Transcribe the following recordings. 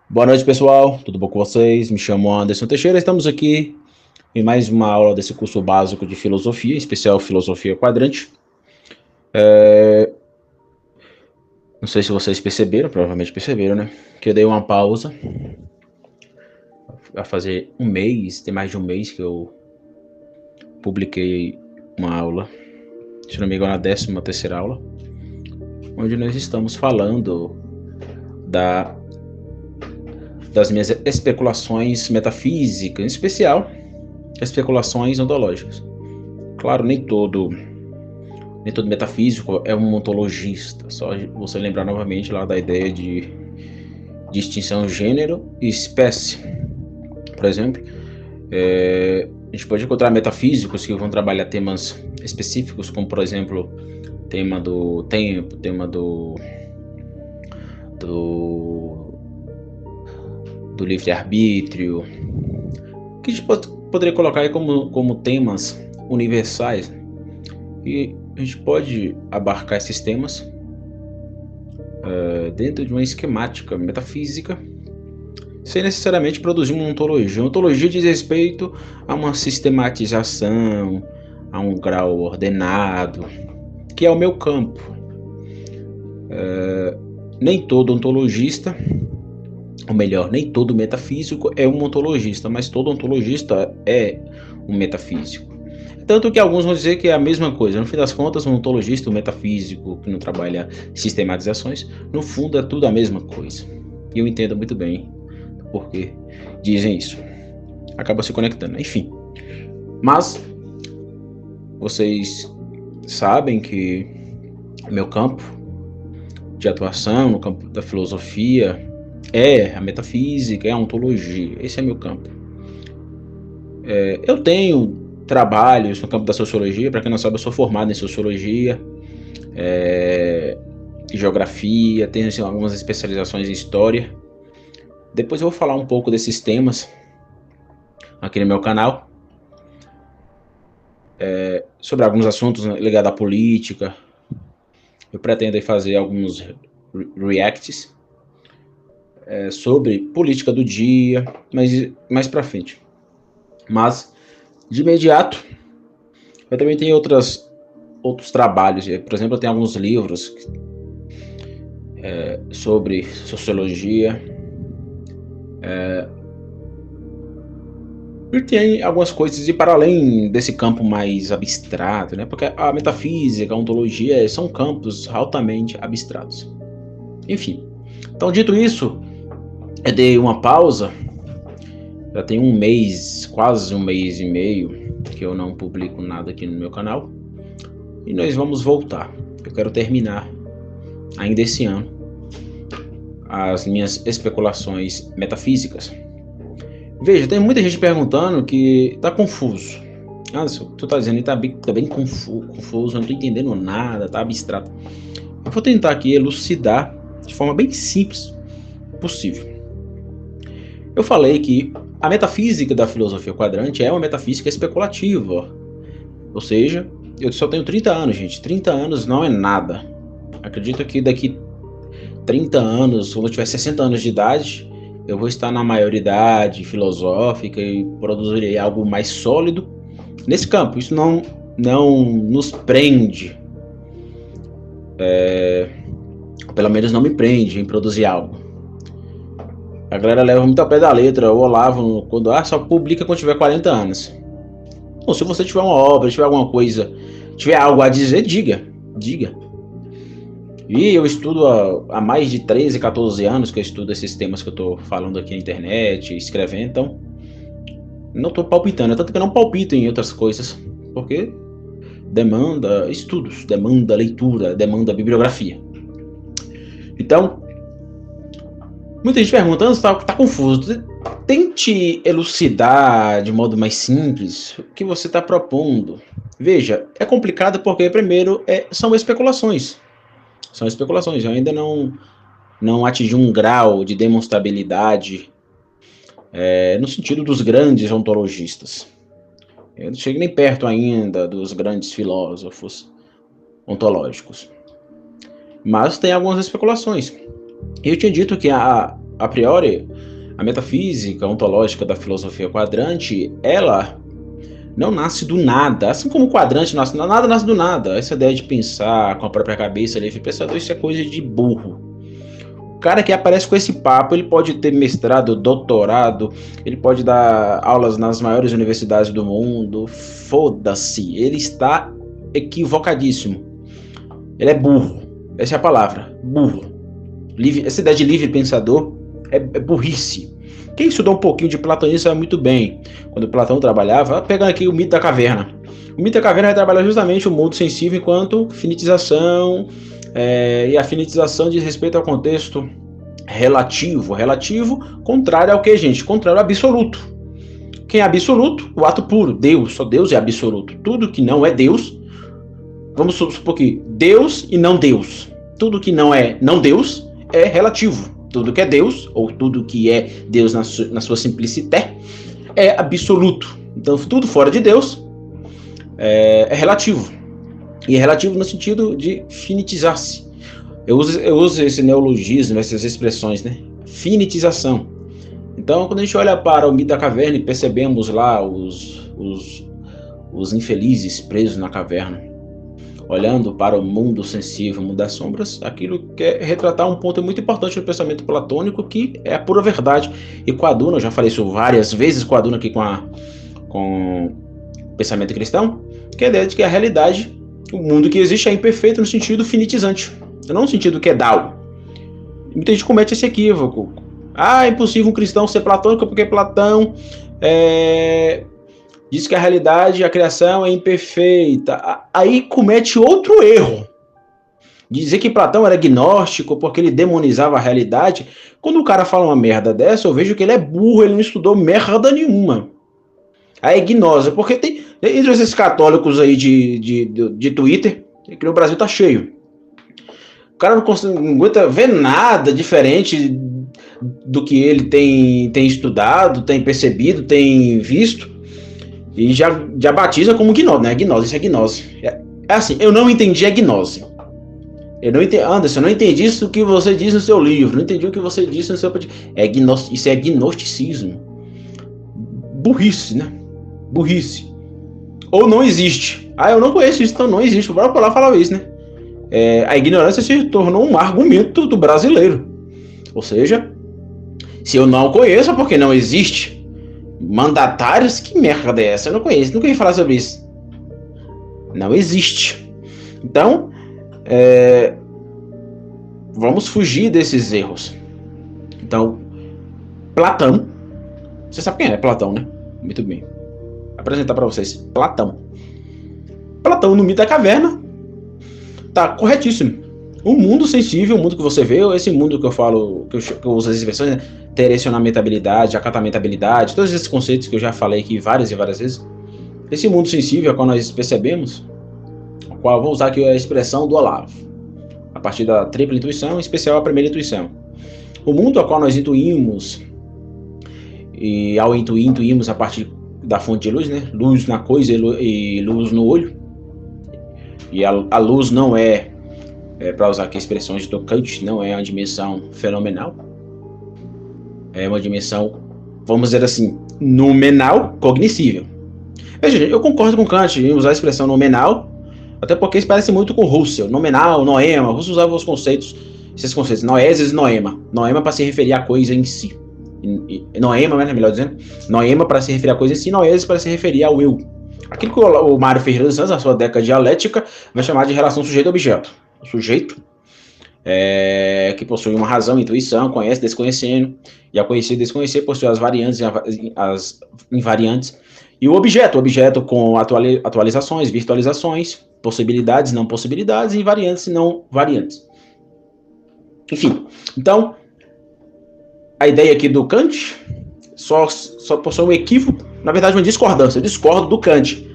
Boa noite, pessoal. Tudo bom com vocês? Me chamo Anderson Teixeira. Estamos aqui em mais uma aula desse curso básico de filosofia, em especial filosofia quadrante. Não sei se vocês perceberam, provavelmente perceberam, né? Que eu dei uma pausa. Vai fazer um mês, tem mais de um mês que eu publiquei uma aula, se não me engano, a 13ª aula, onde nós estamos falando das minhas especulações metafísicas, em especial especulações ontológicas. Claro, nem todo metafísico é um ontologista. Só você lembrar novamente lá da ideia de distinção gênero e espécie. Por exemplo, a gente pode encontrar metafísicos que vão trabalhar temas específicos, como por exemplo, tema do tempo, tema do livre-arbítrio, que a gente poderia colocar aí como temas universais. E a gente pode abarcar esses temas dentro de uma esquemática metafísica, sem necessariamente produzir uma ontologia. A ontologia diz respeito a uma sistematização, a um grau ordenado, que é o meu campo. Nem todo ontologista, ou melhor, nem todo metafísico é um ontologista, mas todo ontologista é um metafísico. Tanto que alguns vão dizer que é a mesma coisa. No fim das contas, um ontologista, um metafísico que não trabalha sistematizações, no fundo é tudo a mesma coisa. E eu entendo muito bem porque dizem isso. Acaba se conectando, enfim. Mas vocês sabem que meu campo de atuação, no campo da filosofia, é a metafísica, é a ontologia. Esse é meu campo. Eu tenho trabalhos no campo da sociologia. Para quem não sabe, eu sou formado em sociologia, geografia, tenho assim, algumas especializações em história. Depois eu vou falar um pouco desses temas aqui no meu canal, sobre alguns assuntos ligados à política. Eu pretendo fazer alguns reacts sobre política do dia, mas mais para frente. Mas, de imediato, eu também tenho outros trabalhos. Por exemplo, eu tenho alguns livros sobre sociologia. E tem algumas coisas de para além desse campo mais abstrato, né? Porque a metafísica, a ontologia são campos altamente abstratos. Enfim. Então, dito isso, eu dei uma pausa. Já tem um mês, quase um mês e meio, que eu não publico nada aqui no meu canal. E nós vamos voltar. Eu quero terminar ainda esse ano as minhas especulações metafísicas. Veja, tem muita gente perguntando que tá confuso. Tu tá dizendo que tá bem confuso, eu não tô entendendo nada, tá abstrato. Eu vou tentar aqui elucidar de forma bem simples possível. Eu falei que a metafísica da filosofia quadrante é uma metafísica especulativa. Ou seja, eu só tenho 30 anos, gente. 30 anos não é nada. Acredito que daqui 30 anos, quando eu tiver 60 anos de idade, eu vou estar na maioridade filosófica e produzirei algo mais sólido nesse campo. Isso não nos prende, pelo menos não me prende em produzir algo. A galera leva muito a pé da letra. O Olavo, quando só publica quando tiver 40 anos. Bom, se você tiver uma obra, tiver alguma coisa, tiver algo a dizer, diga. E eu estudo há mais de 13, 14 anos que eu estudo esses temas que eu estou falando aqui na internet, escrevendo, então não estou palpitando, tanto que eu não palpito em outras coisas, porque demanda estudos, demanda leitura, demanda bibliografia. Então, muita gente perguntando, tá confuso. Tente elucidar de modo mais simples o que você está propondo. Veja, é complicado porque, primeiro, são especulações. São especulações. Eu ainda não atingi um grau de demonstrabilidade no sentido dos grandes ontologistas. Eu não cheguei nem perto ainda dos grandes filósofos ontológicos. Mas tem algumas especulações. Eu tinha dito que a priori, a metafísica ontológica da filosofia quadrante, ela não nasce do nada, assim como o quadrante nasce do nada, nada nasce do nada. Essa ideia de pensar com a própria cabeça, livre pensador, isso é coisa de burro. O cara que aparece com esse papo, ele pode ter mestrado, doutorado, ele pode dar aulas nas maiores universidades do mundo, foda-se, ele está equivocadíssimo. Ele é burro, essa é a palavra, burro. Essa ideia de livre pensador é burrice. Quem estudou um pouquinho de platonismo sabe muito bem. Quando Platão trabalhava, pegando aqui o mito da caverna. O mito da caverna vai trabalhar justamente o mundo sensível enquanto finitização, e a finitização diz respeito ao contexto relativo. Relativo, contrário ao que, gente? Contrário ao absoluto. Quem é absoluto? O ato puro, Deus. Só Deus é absoluto. Tudo que não é Deus, vamos supor que Deus e não Deus. Tudo que não é não Deus é relativo. Tudo que é Deus, ou tudo que é Deus na sua simplicité, é absoluto. Então, tudo fora de Deus é relativo. E é relativo no sentido de finitizar-se. Eu uso esse neologismo, essas expressões, né? Finitização. Então, quando a gente olha para o mito da caverna e percebemos lá os infelizes presos na caverna, olhando para o mundo sensível, o mundo das sombras, aquilo quer retratar um ponto muito importante no pensamento platônico, que é a pura verdade. E coaduna, eu já falei isso várias vezes, coaduna aqui com o pensamento cristão, que é a ideia de que a realidade, o mundo que existe é imperfeito no sentido finitizante, não no sentido que é Dao. Muita gente comete esse equívoco. É impossível um cristão ser platônico porque Platão diz que a realidade, a criação é imperfeita. Aí comete outro erro. Dizer que Platão era agnóstico porque ele demonizava a realidade. Quando o cara fala uma merda dessa, eu vejo que ele é burro, ele não estudou merda nenhuma. A gnose, porque tem entre esses católicos aí de Twitter, que no Brasil tá cheio. O cara não aguenta ver nada diferente do que ele tem estudado, tem percebido, tem visto. E já batiza como gnose, né? Gnose, isso é gnose. É assim, eu não entendi a gnose. Anderson, eu não entendi isso que você diz no seu livro. Não entendi o que você disse no seu podcast. Isso é gnosticismo. Burrice, né? Burrice. Ou não existe. Eu não conheço isso, então não existe. O próprio Paulo falava isso, né? A ignorância se tornou um argumento do brasileiro. Ou seja, se eu não conheço, é porque não existe. Mandatários? Que merda é essa? Eu não conheço, nunca ouvi falar sobre isso. Não existe. Então, vamos fugir desses erros. Então, Platão. Você sabe quem é Platão, né? Muito bem. Vou apresentar para vocês. Platão. Platão no mito da caverna. Tá corretíssimo. O mundo sensível, o mundo que você vê, esse mundo que eu falo, que eu uso as expressões, né? Direcionamentabilidade, acatamentabilidade, todos esses conceitos que eu já falei aqui várias e várias vezes. Esse mundo sensível, a qual nós percebemos, a qual eu vou usar aqui a expressão do Olavo, a partir da tripla intuição, em especial a primeira intuição. O mundo a qual nós intuímos, e ao intuímos a partir da fonte de luz, né? Luz na coisa e luz no olho. E a luz não para usar aqui expressões do Kant, não é uma dimensão fenomenal. É uma dimensão, vamos dizer assim, nominal, cognoscível. Veja, eu concordo com Kant em usar a expressão nominal, até porque isso parece muito com Russell. Nominal, noema, Russell usava os conceitos, esses conceitos, noesis e noema. Noema para se referir à coisa em si. Noema, né, melhor dizendo, noema para se referir à coisa em si, noesis para se referir ao eu. Aquilo que o Mário Ferreira dos Santos, na sua década dialética, vai chamar de relação sujeito-objeto. O sujeito que possui uma razão, intuição, conhece desconhecendo, e ao conhecer e desconhecer possui as variantes e as invariantes, e o objeto com atualizações, virtualizações, possibilidades, não possibilidades, e variantes e não variantes. Enfim, então, a ideia aqui do Kant só possui um equívoco, na verdade uma discordância, eu discordo do Kant.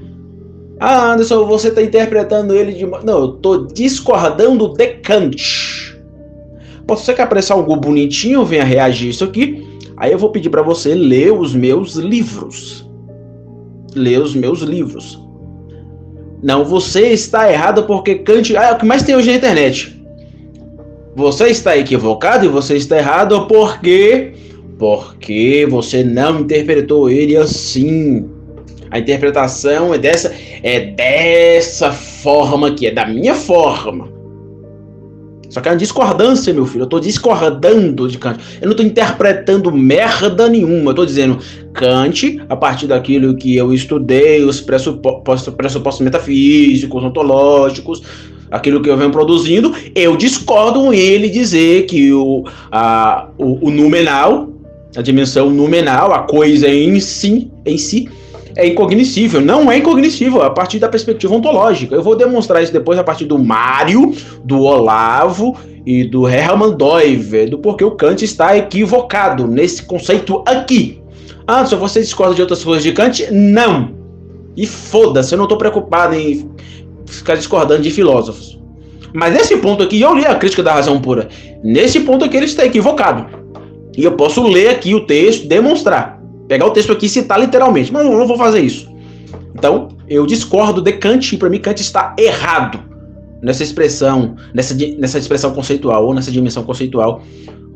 Anderson, você está interpretando ele de... Não, eu estou discordando de Kant. Pode ser que apareça algo bonitinho, venha reagir isso aqui, aí eu vou pedir para você ler os meus livros. Ler os meus livros. Não, você está errado porque Kant... é o que mais tem hoje na internet. Você está equivocado e você está errado porque você não interpretou ele assim. A interpretação é dessa forma aqui, é da minha forma. Só que é uma discordância, meu filho. Eu estou discordando de Kant. Eu não estou interpretando merda nenhuma. Eu estou dizendo Kant, a partir daquilo que eu estudei, os pressupostos metafísicos, ontológicos, aquilo que eu venho produzindo, eu discordo com ele dizer que o numenal, a dimensão numenal, a coisa em si, é incognoscível. Não é incognoscível a partir da perspectiva ontológica. Eu vou demonstrar isso depois a partir do Mário, do Olavo e do Hermann Doiver, do porquê o Kant está equivocado nesse conceito aqui. Anderson, você discorda de outras coisas de Kant? Não. E foda-se, eu não estou preocupado em ficar discordando de filósofos. Mas nesse ponto aqui, eu li a Crítica da Razão Pura. Nesse ponto aqui ele está equivocado. E eu posso ler aqui o texto, demonstrar. Pegar o texto aqui e citar literalmente, mas eu não vou fazer isso. Então, eu discordo de Kant, e para mim Kant está errado nessa expressão, nessa expressão conceitual, ou nessa dimensão conceitual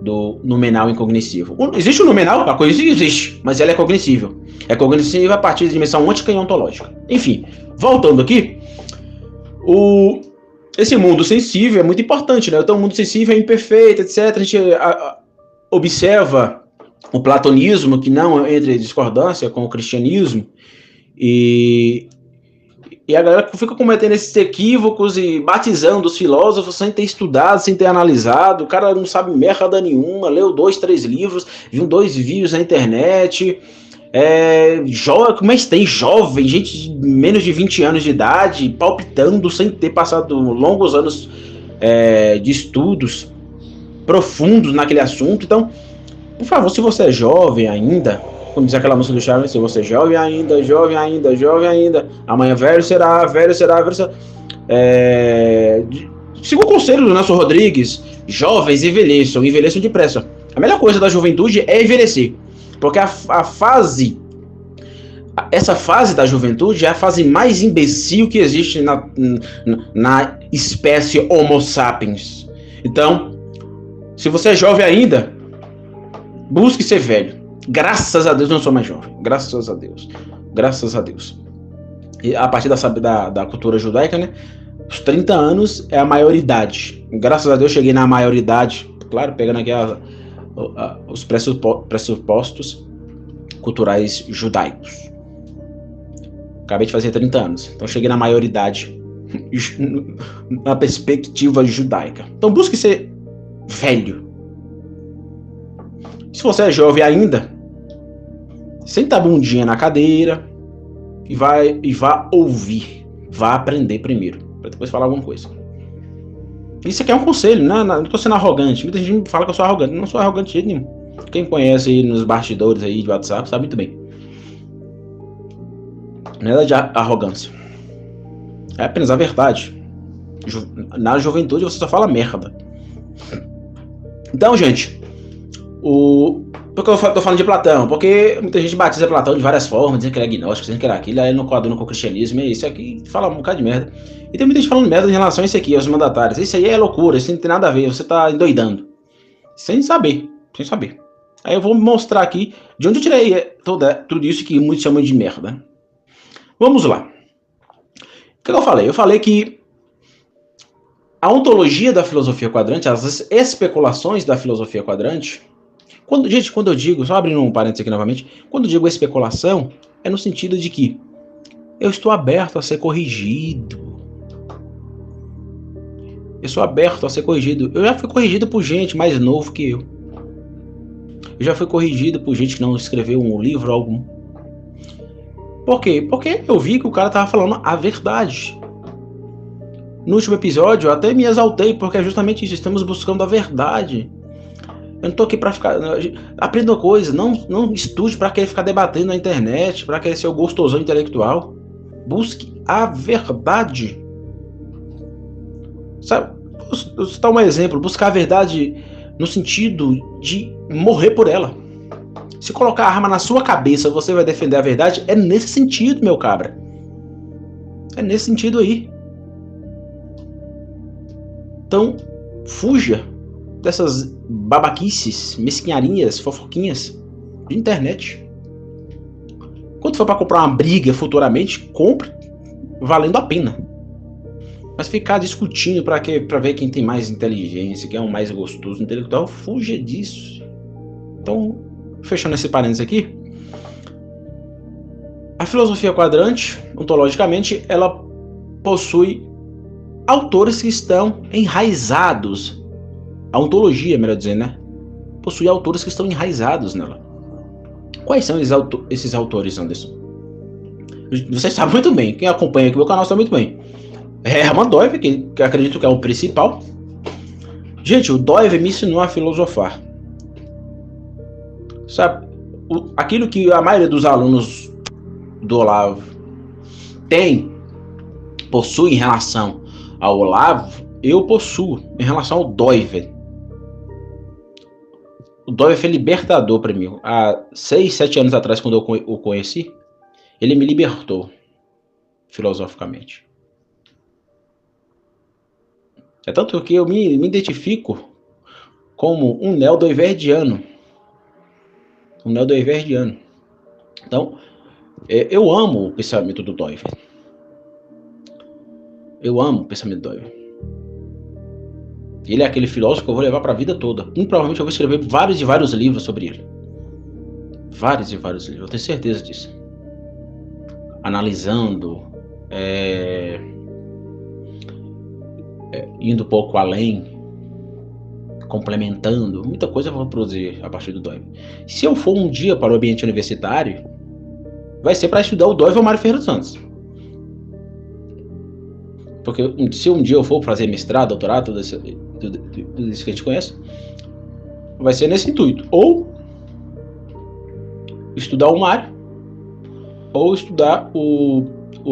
do numenal incognoscível. Existe o numenal? A coisa existe, mas ela é cognoscível. É cognoscível a partir da dimensão ontica e ontológica. Enfim, voltando aqui, esse mundo sensível é muito importante, né? Então, o mundo sensível é imperfeito, etc. A gente observa o platonismo, que não entra em discordância com o cristianismo, e a galera fica cometendo esses equívocos e batizando os filósofos sem ter estudado, sem ter analisado. O cara não sabe merda nenhuma, leu 2, 3 livros, viu 2 vídeos na internet. Mas tem jovem, gente de menos de 20 anos de idade, palpitando sem ter passado longos anos de estudos profundos naquele assunto. Então, por favor, se você é jovem ainda, como diz aquela música do Charles, se você é jovem ainda, amanhã velho será. Siga o conselho do Nelson Rodrigues: jovens envelheçam depressa. A melhor coisa da juventude é envelhecer, porque essa fase da juventude é a fase mais imbecil que existe na espécie Homo sapiens. Então, se você é jovem ainda, busque ser velho. Graças a Deus eu não sou mais jovem. Graças a Deus. E a partir da cultura judaica, né? Os 30 anos é a maioridade. Graças a Deus eu cheguei na maioridade. Claro, pegando aqui os pressupostos culturais judaicos. Acabei de fazer 30 anos. Então cheguei na maioridade na perspectiva judaica. Então busque ser velho. Se você é jovem ainda, senta a bundinha na cadeira e vá ouvir. Vá aprender primeiro, para depois falar alguma coisa. Isso aqui é um conselho, não estou sendo arrogante. Muita gente me fala que eu sou arrogante. Não sou arrogante de jeito nenhum. Quem conhece aí nos bastidores aí de WhatsApp sabe muito bem. Nada de arrogância. É apenas a verdade. Na juventude você só fala merda. Então, gente, por que eu tô falando de Platão? Porque muita gente batiza Platão de várias formas, dizendo que ele é agnóstico, dizendo que ele é aquilo, aí não coaduna com o cristianismo, e isso aqui fala um bocado de merda. E tem muita gente falando merda em relação a isso aqui, aos mandatários. Isso aí é loucura, isso não tem nada a ver, você tá endoidando. Sem saber. Aí eu vou mostrar aqui de onde eu tirei tudo isso que muitos chamam de merda. Vamos lá. O que eu falei? Eu falei que a ontologia da filosofia quadrante, as especulações da filosofia quadrante, quando eu digo, só abrindo um parênteses aqui novamente, quando eu digo especulação, é no sentido de que eu estou aberto a ser corrigido. Eu sou aberto a ser corrigido. Eu já fui corrigido por gente mais novo que eu. Eu já fui corrigido por gente que não escreveu um livro algum. Por quê? Porque eu vi que o cara estava falando a verdade. No último episódio eu até me exaltei, porque é justamente isso, estamos buscando a verdade. Eu não tô aqui pra ficar... Aprenda uma coisa, não estude pra querer ficar debatendo na internet, pra querer ser o gostosão intelectual. Busque a verdade. Sabe, vou citar um exemplo, buscar a verdade no sentido de morrer por ela. Se colocar a arma na sua cabeça, você vai defender a verdade, é nesse sentido, meu cabra. É nesse sentido aí. Então, fuja dessas babaquices, mesquinharias, fofoquinhas de internet. Quando for para comprar uma briga futuramente, compre valendo a pena. Mas ficar discutindo para ver quem tem mais inteligência, quem é o mais gostoso, intelectual, fuja disso. Então, fechando esse parênteses aqui, a filosofia quadrante, ontologicamente, ela possui autores que estão enraizados. A ontologia, melhor dizendo, né? Possui autores que estão enraizados nela. Quais são esses autores, Anderson? Você sabe muito bem. Quem acompanha aqui o meu canal sabe muito bem. Hermann Doive, que acredito que é o principal. Gente, o Doive me ensinou a filosofar. Sabe? Aquilo que a maioria dos alunos do Olavo possui em relação ao Olavo, eu possuo em relação ao Doive. O Doive foi libertador para mim. Há 6, 7 anos atrás, quando eu o conheci, ele me libertou filosoficamente. É tanto que eu me identifico como um neo-doiverdiano. Um neo-doiverdiano. Então, eu amo o pensamento do Doive. Eu amo o pensamento do Doive. Ele é aquele filósofo que eu vou levar para a vida toda. Provavelmente eu vou escrever vários e vários livros sobre ele. Vários e vários livros, eu tenho certeza disso. Analisando, indo um pouco além, complementando, muita coisa eu vou produzir a partir do Doive. Se eu for um dia para o ambiente universitário, vai ser para estudar o Doive ou o Mário Ferreira dos Santos. Porque se um dia eu for fazer mestrado, doutorado, tudo isso que a gente conhece, vai ser nesse intuito. Ou estudar o Mário, ou estudar o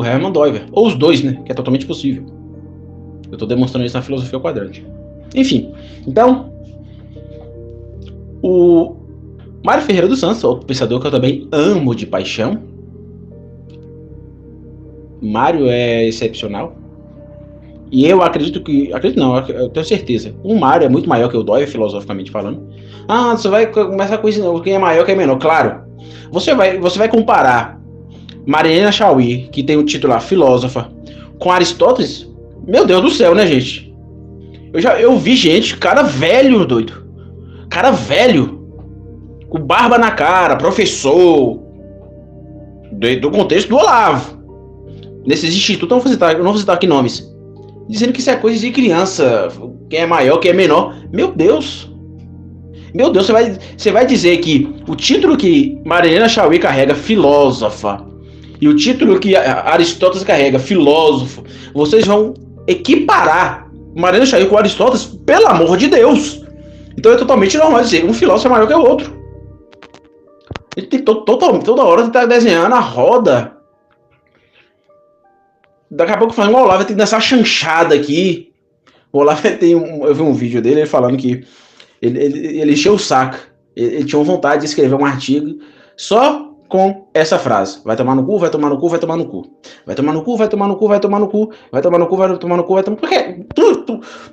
Hermann Doive. Ou os dois, né? Que é totalmente possível. Eu estou demonstrando isso na filosofia quadrante. Enfim, então, o Mário Ferreira dos Santos, outro pensador que eu também amo de paixão. Mário é excepcional. E eu acredito não, eu tenho certeza. O Mário é muito maior que o Doive, filosoficamente falando. Ah, você vai começar com isso, quem é maior, quem é menor. Claro, você vai comparar Marilena Chauí, que tem o título lá, filósofa, com Aristóteles. Meu Deus do céu, né, gente? Eu vi gente, cara velho, doido. Cara velho. Com barba na cara, professor. Do contexto do Olavo. Nesses institutos, eu não vou citar aqui nomes. Dizendo que isso é coisa de criança. Quem é maior, quem é menor. Meu Deus. Meu Deus, você vai dizer que o título que Marilena Chauí carrega, filósofa, e o título que Aristóteles carrega, filósofo, vocês vão equiparar Marilena Chauí com Aristóteles, pelo amor de Deus. Então é totalmente normal dizer um filósofo é maior que o outro. Ele tem toda hora de estar desenhando a roda. Daqui a pouco falando, o Olavo tem que dançar chanchada aqui. O Olavo eu vi um vídeo dele falando que ele encheu o saco. Ele tinha vontade de escrever um artigo só com essa frase. Vai tomar no cu, vai tomar no cu, vai tomar no cu. Vai tomar no cu, vai tomar no cu, vai tomar no cu. Vai tomar no cu, vai tomar no cu, vai tomar no cu. Porque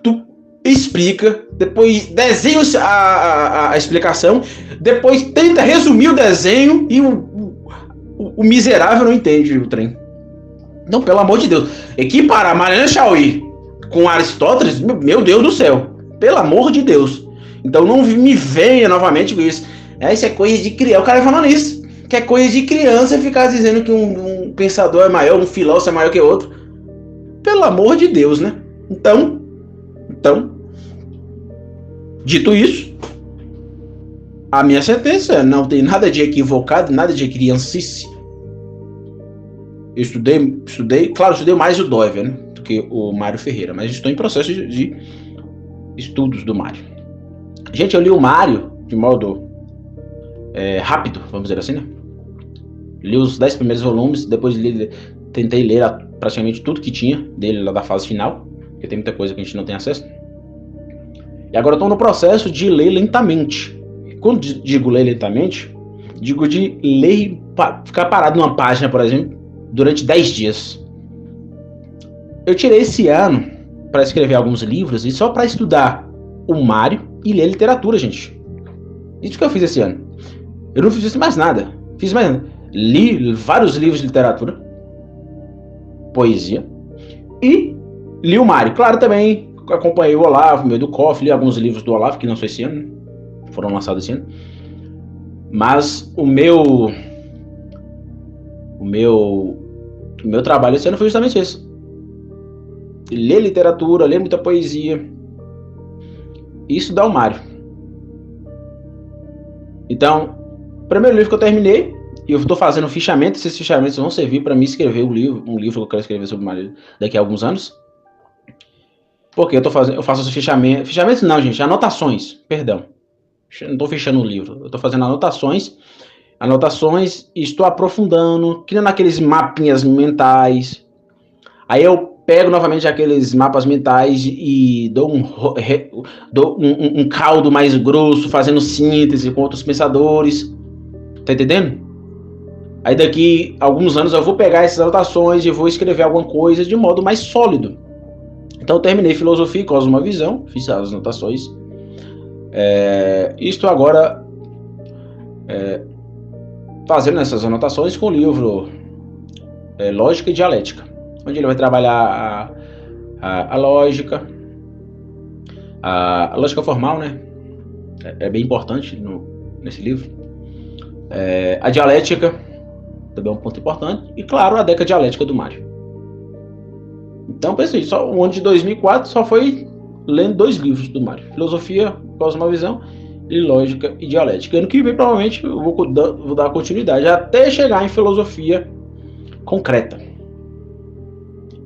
tu explica, depois desenha a explicação, depois tenta resumir o desenho e o miserável não entende o trem. Não, pelo amor de Deus. Equiparar Marilena Chauí com Aristóteles, meu Deus do céu. Pelo amor de Deus. Então não me venha novamente com isso. Isso é coisa de criança. O cara falando isso. Que é coisa de criança ficar dizendo que um pensador é maior, um filósofo é maior que outro. Pelo amor de Deus, né? Então, dito isso, a minha sentença não tem nada de equivocado, nada de criancice. Eu estudei mais o Doive, né, do que o Mário Ferreira, mas estou em processo de estudos do Mário. Gente, eu li o Mário de modo rápido, vamos dizer assim, né? Li os 10 primeiros volumes, depois tentei ler praticamente tudo que tinha dele lá da fase final, porque tem muita coisa que a gente não tem acesso. E agora estou no processo de ler lentamente. Quando digo ler lentamente, digo de ler, ficar parado numa página, por exemplo, durante 10 dias. Eu tirei esse ano para escrever alguns livros e só para estudar o Mário e ler literatura, gente. Isso que eu fiz esse ano. Eu não fiz mais nada. Fiz mais nada. Li vários livros de literatura, poesia, e li o Mário. Claro, também acompanhei o Olavo, meio do Koff, li alguns livros do Olavo, que lançou esse ano, foram lançados esse ano. Mas o meu trabalho esse ano foi justamente isso. Ler literatura, ler muita poesia. Isso dá o Mário. Então, o primeiro livro que eu terminei, e eu estou fazendo fichamento, esses fichamentos vão servir para mim escrever um livro que eu quero escrever sobre o Mário daqui a alguns anos. Porque eu faço os fichamentos. Fichamentos não, gente, anotações, perdão. Não estou fechando o livro, eu estou fazendo anotações, e estou aprofundando, criando aqueles mapinhas mentais. Aí eu pego novamente aqueles mapas mentais e dou um caldo mais grosso, fazendo síntese com outros pensadores. Tá entendendo? Aí daqui a alguns anos eu vou pegar essas anotações e vou escrever alguma coisa de modo mais sólido. Então eu terminei Filosofia e Cosmovisão, fiz as anotações. Estou agora fazendo essas anotações com o livro Lógica e Dialética, onde ele vai trabalhar a lógica, a lógica formal, né? É bem importante nesse livro. A dialética também é um ponto importante, e claro, a década dialética do Mário. Então, pensei, só o ano de 2004 só foi lendo 2 livros do Mário: Filosofia, Cosmovisão e Lógica e Dialética. Ano que vem, provavelmente, eu vou dar continuidade até chegar em filosofia concreta.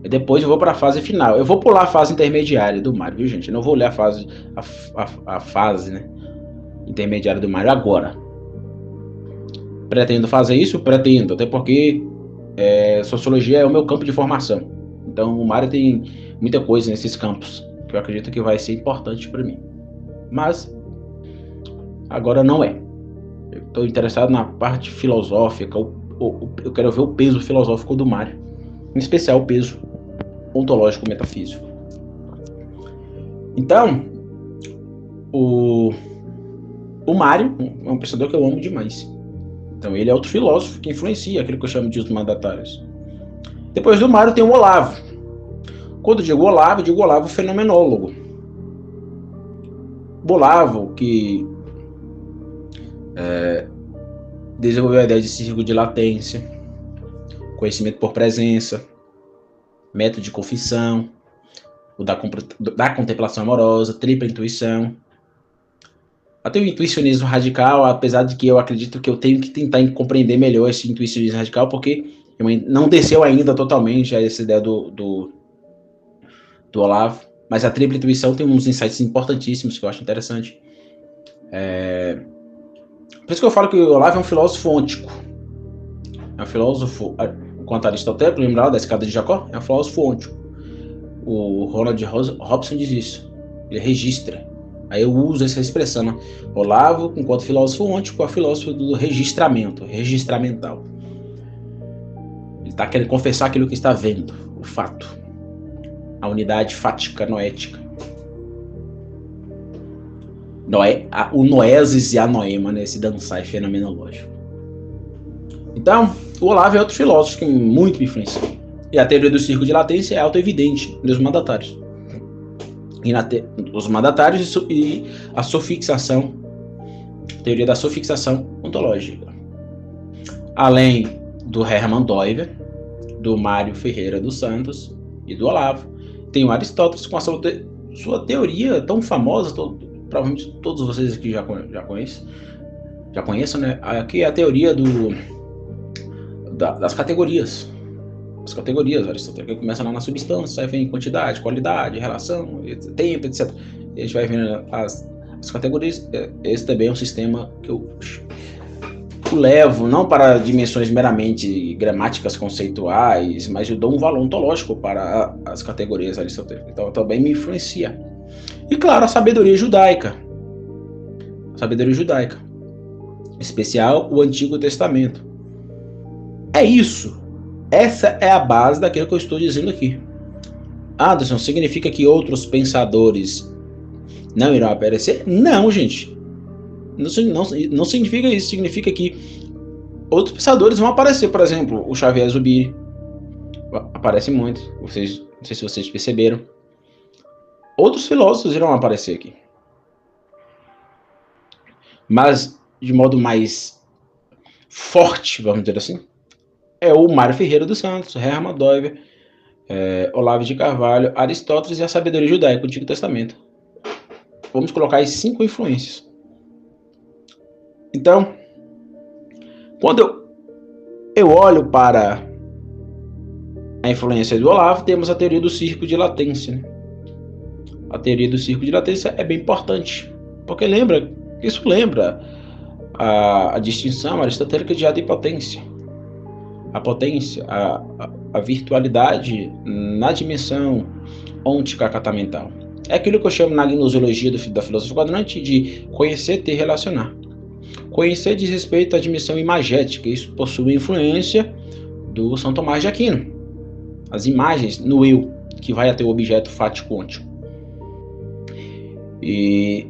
E depois eu vou para a fase final. Eu vou pular a fase intermediária do Mário, viu, gente? Eu não vou ler a fase, né, intermediária do Mário agora. Pretendo fazer isso? Pretendo, até porque sociologia é o meu campo de formação. Então o Mário tem muita coisa nesses campos que eu acredito que vai ser importante para mim. Mas agora não é. Eu estou interessado na parte filosófica. Eu quero ver o peso filosófico do Mário, em especial o peso ontológico metafísico. Então, o Mário é um pensador que eu amo demais. Então ele é outro filósofo que influencia aquilo que eu chamo de os mandatários. Depois do Mário tem o Olavo. Quando eu digo Olavo fenomenólogo. O Olavo que desenvolveu a ideia de círculo de latência, conhecimento por presença, método de confissão, o da contemplação amorosa, tripla intuição. Até o intuicionismo radical, apesar de que eu acredito que eu tenho que tentar compreender melhor esse intuicionismo radical, porque não desceu ainda totalmente a essa ideia do Olavo, mas a tripla intuição tem uns insights importantíssimos que eu acho interessante. Por isso que eu falo que o Olavo é um filósofo ôntico. É um filósofo, quanto a Aristóteles, lembrar da escada de Jacó, é um filósofo ôntico. O Ronald Robson diz isso. Ele registra. Aí eu uso essa expressão, né? Olavo, enquanto filósofo ôntico, é o filósofo do registramento, registramental. Ele está querendo confessar aquilo que está vendo, o fato. A unidade fática noética. O noesis e a noema, né? Esse dançar fenomenológico. Então, o Olavo é outro filósofo que muito me influenciou. E a teoria do círculo de latência é autoevidente nos mandatários. Os mandatários e a sufixação, teoria da sufixação ontológica. Além do Hermann Doiver, do Mário Ferreira dos Santos e do Olavo, tem o Aristóteles com a sua teoria tão famosa, provavelmente todos vocês aqui já conheçam, né? Aqui é a teoria das categorias. As categorias, Aristóteles, que começa lá na substância, aí vem quantidade, qualidade, relação, tempo, etc. E a gente vai vendo as categorias. Esse também é um sistema que eu levo não para dimensões meramente gramáticas conceituais, mas eu dou um valor ontológico para as categorias aristotélicas. Então também me influencia. E claro, a sabedoria judaica. Em especial o Antigo Testamento. É isso. Essa é a base daquilo que eu estou dizendo aqui. Anderson, significa que outros pensadores não irão aparecer? Não, gente. Não significa isso. Significa que outros pensadores vão aparecer. Por exemplo, o Xavier Zubiri aparece muito. Não sei se vocês perceberam. Outros filósofos irão aparecer aqui. Mas, de modo mais forte, vamos dizer assim, é o Mário Ferreira dos Santos, Hermann Doiver, Olavo de Carvalho, Aristóteles e a sabedoria judaica, o Antigo Testamento. Vamos colocar as 5 influências. Então, quando eu olho para a influência do Olavo, temos a teoria do círculo de latência. Né? A teoria do círculo de latência é bem importante, porque isso lembra a distinção aristotélica de adipotência. A potência, a virtualidade na dimensão ôntica acatamental. É aquilo que eu chamo na gnoseologia da filosofia quadrante de conhecer, ter, relacionar. Conhecer diz respeito à dimensão imagética, isso possui influência do São Tomás de Aquino. As imagens no eu, que vai até o objeto fático ôntico. E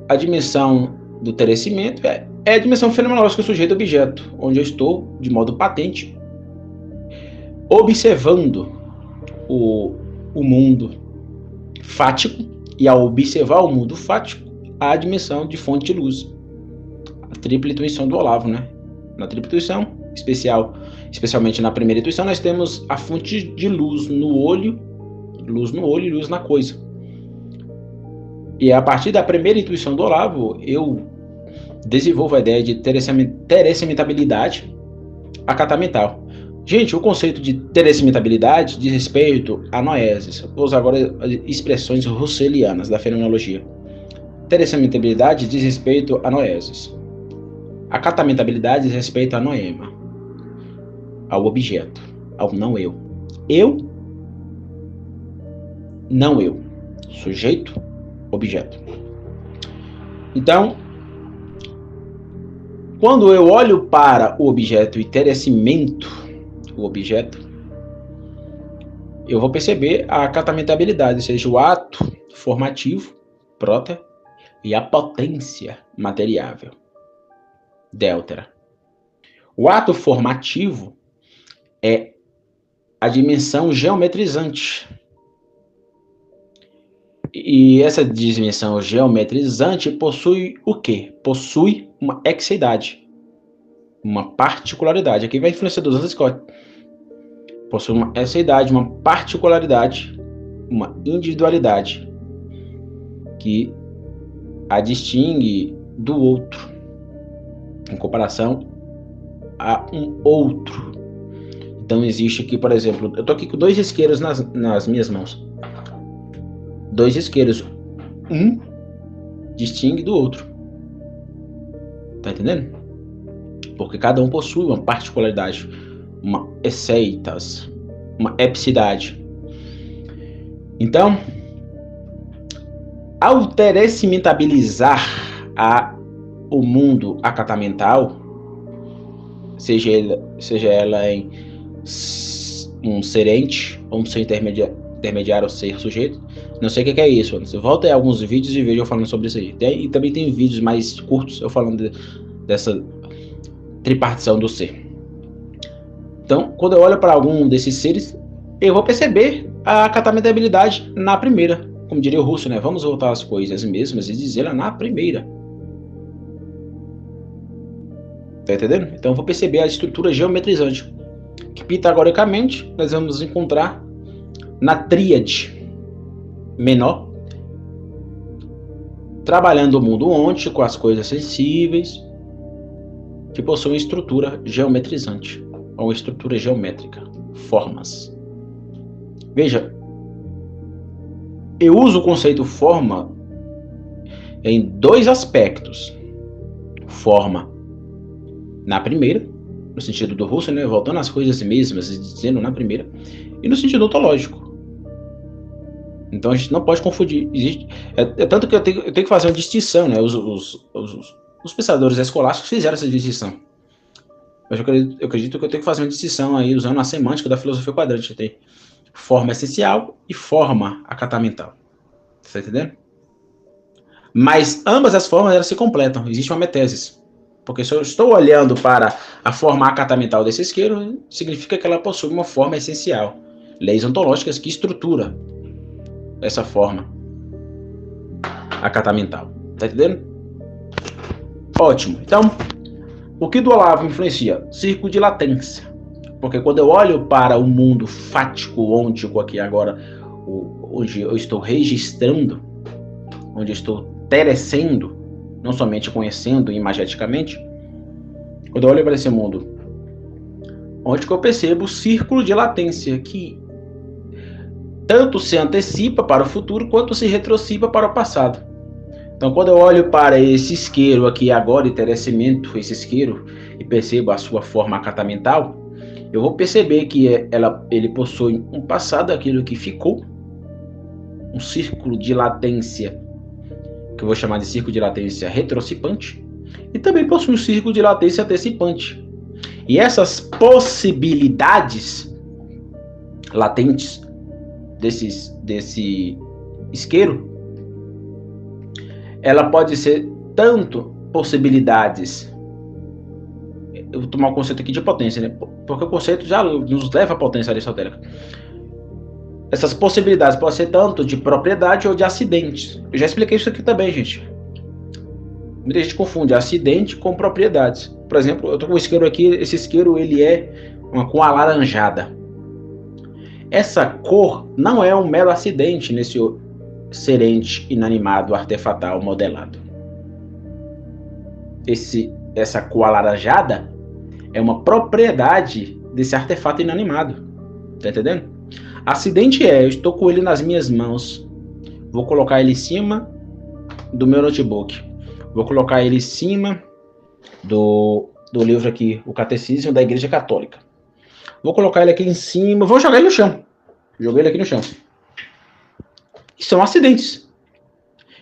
a dimensão do terecimento é a dimensão fenomenológica sujeito-objeto, onde eu estou, de modo patente, observando o mundo fático, e ao observar o mundo fático, há a dimensão de fonte de luz. A tripla intuição do Olavo, né? Na tripla intuição, especialmente na primeira intuição, nós temos a fonte de luz no olho e luz na coisa. E a partir da primeira intuição do Olavo, eu desenvolvo a ideia de terencimentabilidade acatamental. Gente, o conceito de terencimentabilidade diz respeito a noeses. Vou usar agora expressões russelianas da fenomenologia. Terencimentabilidade diz respeito a noeses. Acatamentabilidade diz respeito a noema, ao objeto, ao não eu. Eu, não eu. Sujeito, objeto. Então, quando eu olho para o objeto e terecimento o objeto, eu vou perceber a acatamentabilidade, ou seja, o ato formativo, próter, e a potência materiável, déltera. O ato formativo é a dimensão geometrizante. E essa dimensão geometrizante possui o quê? Possui uma exeidade, uma particularidade. Aqui vai a influência dos Scott. Possui uma exeidade, uma particularidade, uma individualidade que a distingue do outro, em comparação a um outro. Então existe aqui, por exemplo, eu estou aqui com 2 isqueiros nas minhas mãos. 2 isqueiros, um distingue do outro. Tá entendendo? Porque cada um possui uma particularidade, uma exceitas, uma epsidade. Então, ao terencimentabilizar o mundo acatamental, seja ela em um ser ente, ou um ser intermediário, ou ser sujeito, não sei o que é isso. Volta aí alguns vídeos e veja eu falando sobre isso aí. E também tem vídeos mais curtos eu falando dessa tripartição do ser. Então, quando eu olho para algum desses seres, eu vou perceber a acatamentabilidade na primeira. Como diria o Russo, né? Vamos voltar às coisas mesmas e dizê-la na primeira. Tá entendendo? Então, eu vou perceber a estrutura geometrizante, que pitagoricamente nós vamos encontrar na tríade menor, trabalhando o mundo ôntico com as coisas sensíveis, que possuem estrutura geometrizante, ou estrutura geométrica, formas. Veja, eu uso o conceito forma em 2 aspectos. Forma na primeira, no sentido do Russo, né, voltando às coisas mesmas e dizendo na primeira, e no sentido ontológico. Então a gente não pode confundir. Tanto que eu tenho que fazer uma distinção, né? Os pensadores escolásticos fizeram essa distinção. Mas eu acredito que eu tenho que fazer uma distinção aí usando a semântica da filosofia quadrante. Tem forma essencial e forma acatamental. Tá entendendo? Mas ambas as formas elas se completam, existe uma metesis. Porque se eu estou olhando para a forma acatamental desse isqueiro, significa que ela possui uma forma essencial. Leis ontológicas que estrutura essa forma acatamental. Tá entendendo? Ótimo. Então, o que do Olavo influencia? Círculo de latência. Porque quando eu olho para o mundo fático, ôntico aqui agora, onde eu estou registrando, onde eu estou terecendo, não somente conhecendo imageticamente, quando eu olho para esse mundo, onde que eu percebo o círculo de latência, que tanto se antecipa para o futuro, quanto se retrocipa para o passado. Então, quando eu olho para esse isqueiro aqui agora, e terecimento esse isqueiro, e percebo a sua forma acatamental, eu vou perceber que ele possui um passado, aquilo que ficou, um círculo de latência, que eu vou chamar de círculo de latência retrocipante, e também possui um círculo de latência antecipante. E essas possibilidades latentes desse isqueiro, ela pode ser tanto possibilidades. Eu vou tomar o conceito aqui de potência, né? Porque o conceito já nos leva à potência aristotélica. Essas possibilidades podem ser tanto de propriedade ou de acidentes. Eu já expliquei isso aqui também, gente. Muita gente confunde acidente com propriedades. Por exemplo, eu estou com um isqueiro aqui, esse isqueiro ele é uma cor alaranjada. Essa cor não é um mero acidente nesse serente inanimado, artefatal, modelado. Essa cor alaranjada é uma propriedade desse artefato inanimado. Tá entendendo? Acidente eu estou com ele nas minhas mãos. Vou colocar ele em cima do meu notebook. Vou colocar ele em cima do livro aqui, o Catecismo da Igreja Católica. Vou colocar ele aqui em cima, vou jogar ele no chão. Joguei ele aqui no chão. E são acidentes.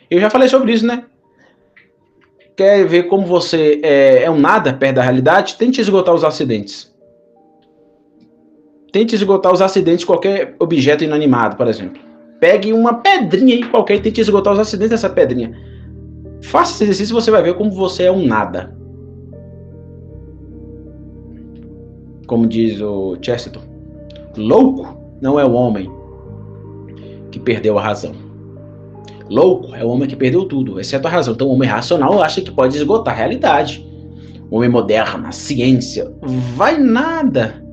Eu já falei sobre isso, né? Quer ver como você é um nada perto da realidade? Tente esgotar os acidentes. Tente esgotar os acidentes de qualquer objeto inanimado, por exemplo. Pegue uma pedrinha aí qualquer e tente esgotar os acidentes dessa pedrinha. Faça esse exercício e você vai ver como você é um nada. Como diz o Chesterton, louco não é o homem que perdeu a razão. Louco é o homem que perdeu tudo, exceto a razão. Então o homem racional acha que pode esgotar a realidade. O homem moderno, a ciência, vai nada.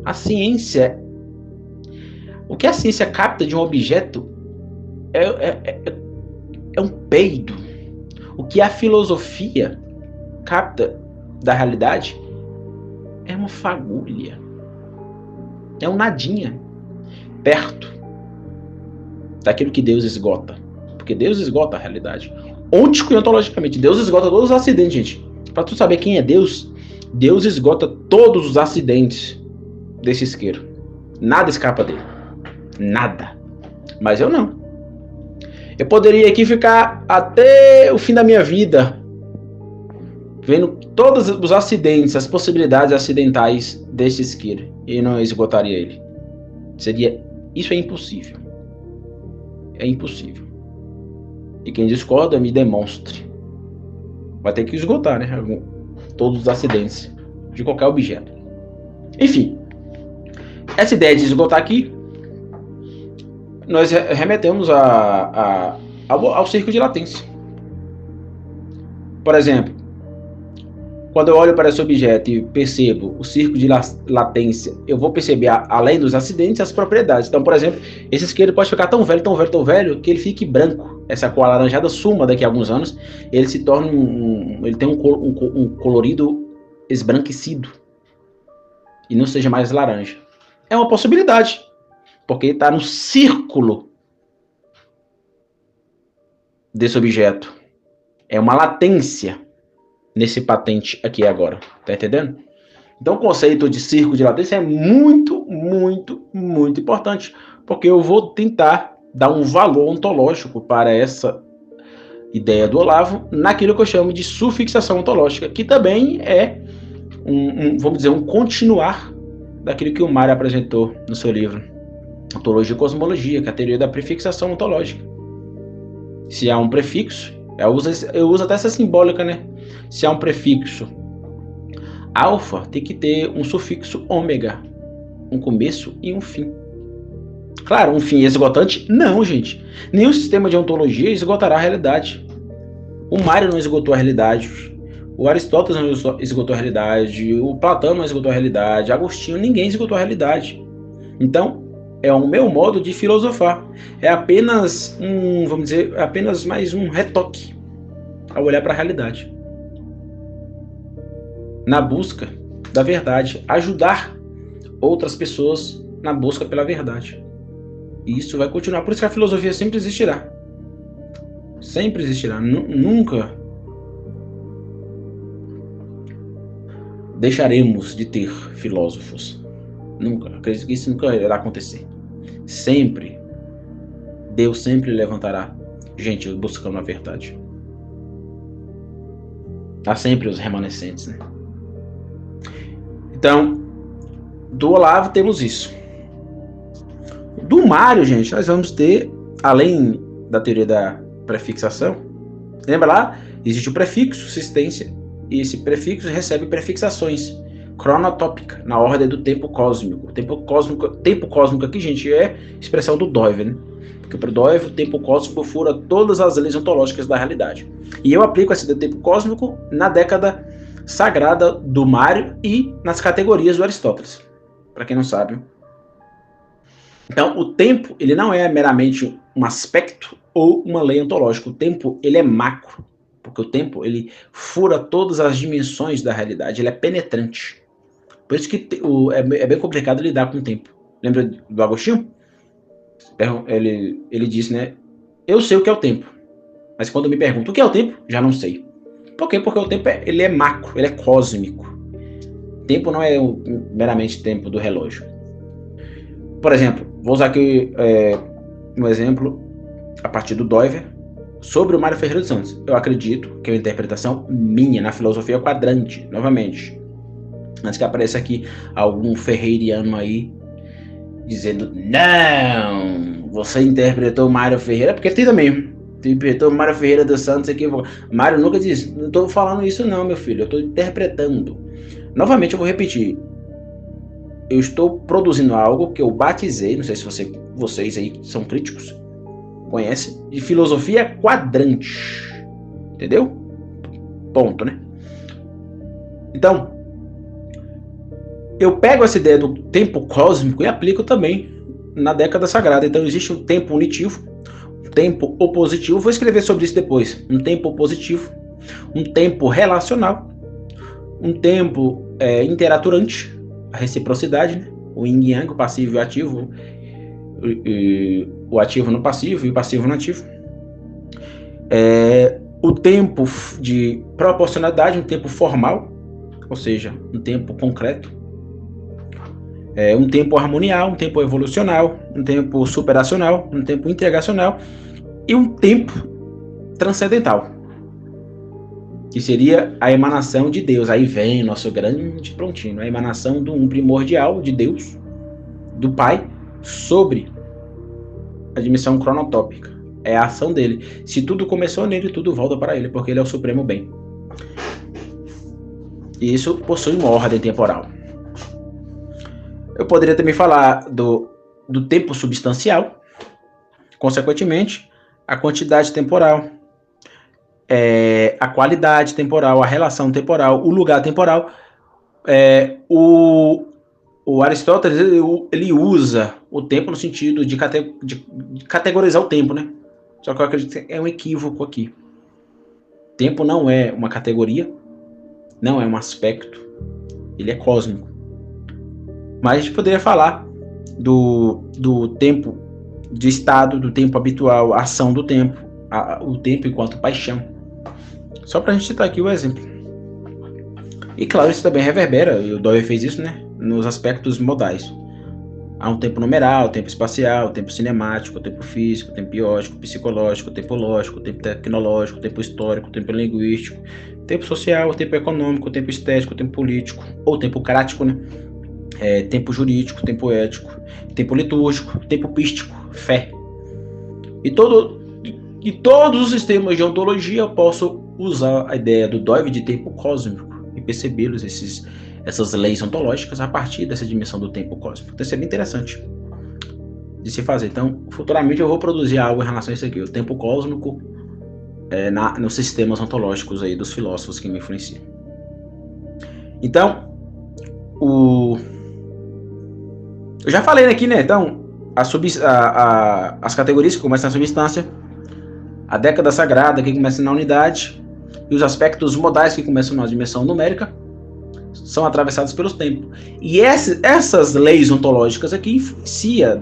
A ciência, o que a ciência capta de um objeto é um peido. O que a filosofia capta da realidade é uma fagulha. É um nadinha. Perto daquilo que Deus esgota. Porque Deus esgota a realidade. Ontico e ontologicamente. Deus esgota todos os acidentes, gente. Para tu saber quem é Deus, Deus esgota todos os acidentes desse isqueiro. Nada escapa dele. Nada. Mas eu não. Eu poderia aqui ficar até o fim da minha vida vendo todos os acidentes, as possibilidades acidentais desse isqueiro e não esgotaria ele. Isso é impossível. É impossível. E quem discorda, me demonstre. Vai ter que esgotar, né? Todos os acidentes de qualquer objeto. Enfim, essa ideia de esgotar aqui, nós remetemos ao círculo de latência. Por exemplo, quando eu olho para esse objeto e percebo o círculo de latência, eu vou perceber, além dos acidentes, as propriedades. Então, por exemplo, esse isqueiro pode ficar tão velho, tão velho, tão velho, que ele fique branco. Essa cor alaranjada suma daqui a alguns anos, ele se torna ele tem um colorido esbranquecido e não seja mais laranja. É uma possibilidade, porque está no círculo desse objeto. É uma latência nesse patente aqui agora. Tá entendendo? Então o conceito de círculo de latência é muito, muito, muito importante, porque eu vou tentar dar um valor ontológico para essa ideia do Olavo naquilo que eu chamo de sufixação ontológica, que também é vamos dizer, um continuar daquilo que o Mário apresentou no seu livro Ontologia e Cosmologia, que é a teoria da prefixação ontológica. Se há um prefixo, eu uso até essa simbólica, né? Se há um prefixo alfa, tem que ter um sufixo ômega, um começo e um fim. Claro, um fim esgotante? Não, gente. Nenhum sistema de ontologia esgotará a realidade. O Mário não esgotou a realidade. O Aristóteles não esgotou a realidade. O Platão não esgotou a realidade. Agostinho, ninguém esgotou a realidade. Então, é o meu modo de filosofar. É apenas vamos dizer, apenas mais um retoque ao olhar para a realidade. Na busca da verdade. Ajudar outras pessoas na busca pela verdade. E isso vai continuar. Por isso que a filosofia sempre existirá. Sempre existirá. Nunca deixaremos de ter filósofos. Nunca. Acredito que isso nunca irá acontecer. Sempre. Deus sempre levantará gente buscando a verdade. Há sempre os remanescentes, né? Então, do Olavo temos isso. Do Mário, gente, nós vamos ter, além da teoria da prefixação, lembra lá? Existe o prefixo, existência, e esse prefixo recebe prefixações cronotópica, na ordem do tempo cósmico. Tempo cósmico aqui, gente, é expressão do Doivre, né? Porque para o Doivre, o tempo cósmico fura todas as leis ontológicas da realidade. E eu aplico esse tempo cósmico na década sagrada do Mário e nas categorias do Aristóteles, para quem não sabe. Então, o tempo, ele não é meramente um aspecto ou uma lei ontológica. O tempo, ele é macro, porque o tempo, ele fura todas as dimensões da realidade, ele é penetrante. Por isso que é bem complicado lidar com o tempo. Lembra do Agostinho? Ele disse, né? Eu sei o que é o tempo, mas quando me perguntam o que é o tempo, já não sei. Por quê? Porque o tempo ele é macro, ele é cósmico. O tempo não é meramente tempo do relógio. Por exemplo, vou usar aqui um exemplo a partir do Doivre sobre o Mário Ferreira dos Santos. Eu acredito que é uma interpretação minha na filosofia quadrante, novamente. Antes que apareça aqui algum ferreiriano aí dizendo, não, você interpretou o Mário Ferreira, porque tem também, interpretou o Mário Ferreira dos Santos aqui. Mário nunca disse, não estou falando isso não, meu filho, eu estou interpretando. Novamente eu vou repetir. Eu estou produzindo algo que eu batizei, não sei se vocês aí são críticos, conhecem, de filosofia quadrante. Entendeu? Ponto, né? Então, eu pego essa ideia do tempo cósmico e aplico também na década sagrada. Então, existe um tempo unitivo, um tempo opositivo, vou escrever sobre isso depois. Um tempo positivo, um tempo relacional, um tempo interaturante, a reciprocidade, né? O yin e yang, o passivo e o ativo, o ativo no passivo e o passivo no ativo. O tempo de proporcionalidade, um tempo formal, ou seja, um tempo concreto. Um tempo harmonial, um tempo evolucional, um tempo superacional, um tempo integracional e um tempo transcendental, que seria a emanação de Deus. Aí vem nosso grande prontinho, a emanação do primordial de Deus, do Pai, sobre a dimensão cronotópica. É a ação dele. Se tudo começou nele, tudo volta para ele, porque ele é o supremo bem. E isso possui uma ordem temporal. Eu poderia também falar do tempo substancial, consequentemente, a quantidade temporal, a qualidade temporal, a relação temporal, o lugar temporal. O Aristóteles ele usa o tempo no sentido de categorizar o tempo, né? Só que eu acredito que é um equívoco aqui. Tempo não é uma categoria, não é um aspecto, ele é cósmico. Mas a gente poderia falar do tempo de estado, do tempo habitual, a ação do tempo, o tempo enquanto paixão. Só para a gente citar aqui o exemplo. E claro, isso também reverbera, e o Doyle fez isso, né? Nos aspectos modais. Há um tempo numeral, tempo espacial, tempo cinemático, tempo físico, tempo biológico, psicológico, tempo lógico, tempo tecnológico, tempo histórico, tempo linguístico, tempo social, tempo econômico, tempo estético, tempo político, ou tempo crático, né? Tempo jurídico, tempo ético, tempo litúrgico, tempo pístico, fé. E que todos os sistemas de ontologia eu posso usar a ideia do Dove de tempo cósmico e percebê-los, essas leis ontológicas, a partir dessa dimensão do tempo cósmico. Então isso é bem interessante de se fazer. Então, futuramente eu vou produzir algo em relação a isso aqui, o tempo cósmico nos sistemas ontológicos aí dos filósofos que me influenciam. Então, eu já falei aqui, né? Então, as categorias que começam na substância, a década sagrada que começa na unidade e os aspectos modais que começam na dimensão numérica são atravessados pelos tempos. E essas leis ontológicas aqui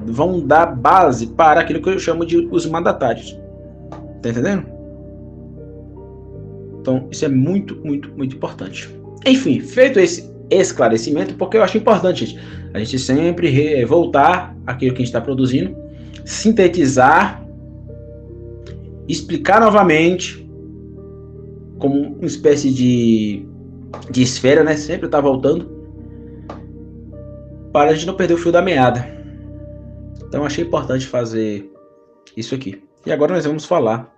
vão dar base para aquilo que eu chamo de os mandatários. Tá entendendo? Então, isso é muito, muito, muito importante. Enfim, feito esse esclarecimento, porque eu acho importante, gente, a gente sempre voltar àquilo que a gente está produzindo, sintetizar, explicar novamente, como uma espécie de esfera, né? Sempre tá voltando, para a gente não perder o fio da meada. Então achei importante fazer isso aqui. E agora nós vamos falar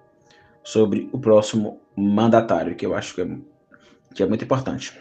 sobre o próximo mandatário, que eu acho que é muito importante.